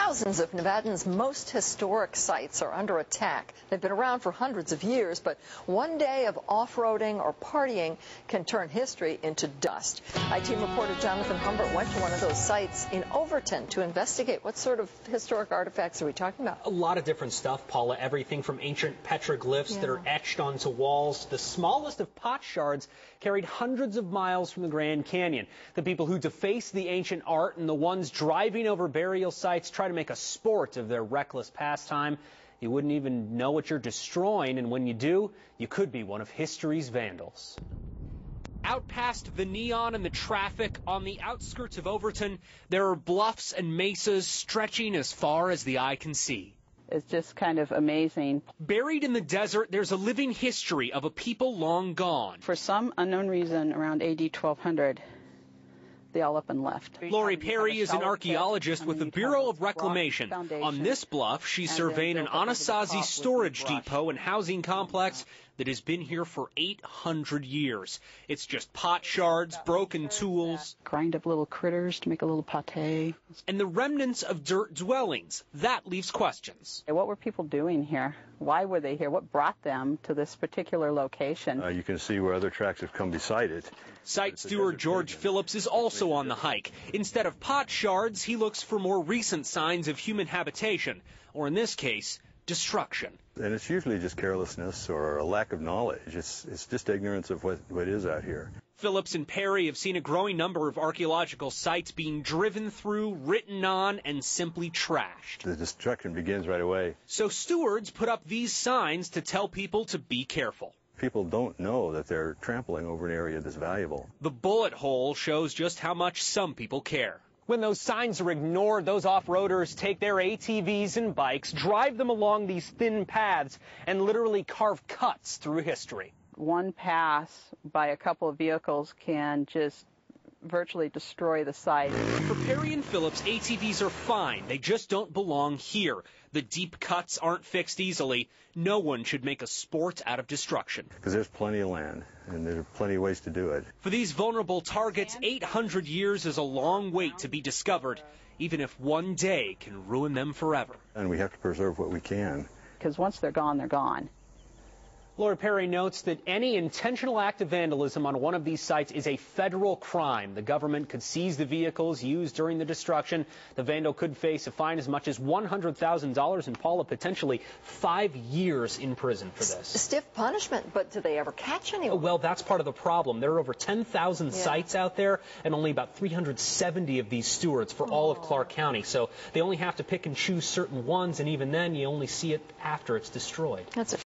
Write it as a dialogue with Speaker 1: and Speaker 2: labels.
Speaker 1: Thousands of Nevada's most historic sites are under attack. They've been around for hundreds of years, but one day of off-roading or partying can turn history into dust. I-Team reporter Jonathan Humbert went to one of those sites in Overton to investigate. What sort of historic artifacts are we talking about?
Speaker 2: A lot of different stuff, Paula. Everything from ancient petroglyphs that are etched onto walls. The smallest of pot shards carried hundreds of miles from the Grand Canyon. The people who deface the ancient art and the ones driving over burial sites try to make a sport of their reckless pastime. You wouldn't even know what you're destroying, and when you do, you could be one of history's vandals. Out past the neon and the traffic, on the outskirts of Overton, there are bluffs and mesas stretching as far as the eye can see.
Speaker 3: It's just kind of amazing.
Speaker 2: Buried in the desert, there's a living history of a people long gone.
Speaker 3: For some unknown reason, around AD 1200, they all up and left.
Speaker 2: Lori Perry is an archaeologist with the Bureau of Reclamation. On this bluff, she's surveying an Anasazi storage depot and housing complex that has been here for 800 years. It's just pot shards, broken tools.
Speaker 3: Grind up little critters to make a little pate.
Speaker 2: And the remnants of dirt dwellings. That leaves questions.
Speaker 3: What were people doing here? Why were they here? What brought them to this particular location?
Speaker 4: You can see where other tracks have come beside it.
Speaker 2: Site steward George Phillips is also on the hike. Instead of pot shards, he looks for more recent signs of human habitation, or in this case, destruction.
Speaker 4: And it's usually just carelessness or a lack of knowledge. It's just ignorance of what is out here.
Speaker 2: Phillips and Perry have seen a growing number of archaeological sites being driven through, written on, and simply trashed.
Speaker 4: The destruction begins right away.
Speaker 2: So stewards put up these signs to tell people to be careful.
Speaker 4: People don't know that they're trampling over an area that's valuable.
Speaker 2: The bullet hole shows just how much some people care. When those signs are ignored, those off-roaders take their ATVs and bikes, drive them along these thin paths, and literally carve cuts through history.
Speaker 3: One pass by a couple of vehicles can just virtually destroy the site.
Speaker 2: For Perry and Phillips, ATVs are fine. They just don't belong here. The deep cuts aren't fixed easily. No one should make a sport out of destruction.
Speaker 4: Because there's plenty of land, and there are plenty of ways to do it.
Speaker 2: For these vulnerable targets, 800 years is a long wait to be discovered, even if one day can ruin them forever.
Speaker 4: And we have to preserve what we can.
Speaker 3: Because once they're gone, they're gone.
Speaker 2: Lori Perry notes that any intentional act of vandalism on one of these sites is a federal crime. The government could seize the vehicles used during the destruction. The vandal could face a fine as much as $100,000 and, Paula, potentially 5 years in prison for this.
Speaker 1: Stiff punishment, but do they ever catch anyone?
Speaker 2: Well, that's part of the problem. There are over 10,000 sites out there and only about 370 of these stewards for all of Clark County. So they only have to pick and choose certain ones, and even then you only see it after it's destroyed.
Speaker 1: That's a